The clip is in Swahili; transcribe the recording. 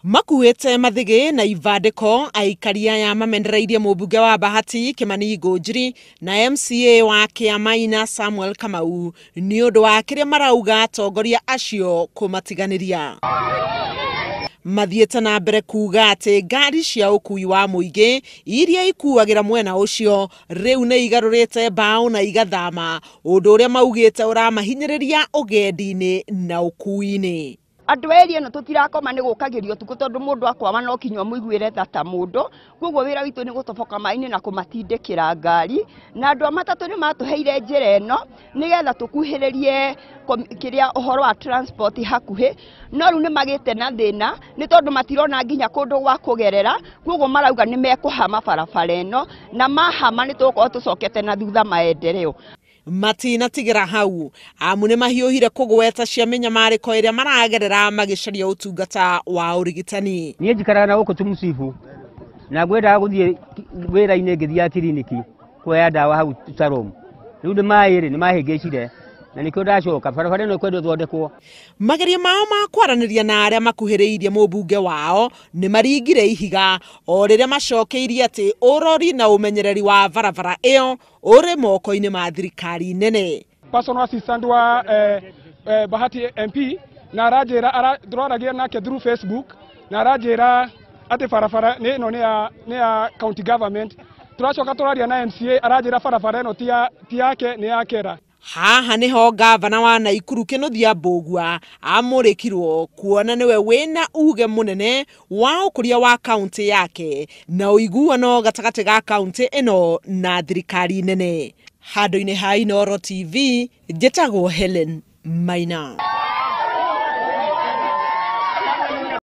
Makuite mathige na ivandiko Aikari ya mamenereria umbunge wa Bahati Kimani na MCA wa kiangai Samuel Kamau ni undu wa kiria marauga atongoria acio kumatiganiria. Mathiete na mbere kuga ati ngari cia ukui wa muingi iria ikuagira mwena ucio riu ni igarurite mbao na igathama undu uria Maugite uramahinyereria ugendi-ini na ukui-ini. Andu eri no tutirakoma ni gukagirio tuku tondu mundu akwama no kinywa muiguire ta mundu koguo wira witu ni gutoboka maini na kumatindikira ngari na andu amatatu ni matuheire njira eno nigetha tukuhiririe kiria uhoro wa transport hakuhi no ru ni magite na thina ni tondu matirona nginya kundu gwa kugerera koguo marauga ni mekuhama barabara eno na mahama ni tuko tucokete na thutha maendeleo. Matina tigira hau amune mahiuhire kugweta cia minyamariko iria maragerera magicaria utungata wa urigitani. Nie njikaraga na guku tumucibu na ngwenda guthie wira-ini ngithia kiriniki kuoya ndawa hau Salom. Riu ni mairi ni mahingicire na nikio ndacoka barabara ino kwenda thondekwo. Mageria mao ma kwaraniria na aria makuhiriirie mumbunge wao ni maringire ihiga o riria macokeirie ati urori na umenyereri wa barabara iyo uri moko-ini ma thirikari nene. Personal assistant wa Bahati MP na arajira ndroragia nake through Facebook na arajira ati barabara ni ino ni ya county government. Turacoka turaria na MCA arajira barabara ino ti yake ni yakera. Haha niho gavana wa Naikuru Kinothia Mbugua amurikirwo kuona niwe wina uge munene wa ukuria wa county yake na uiguano gatagati ga county ino na thirikari nene. Handu-ini ha Inooro TV njitagwo Helen Maina.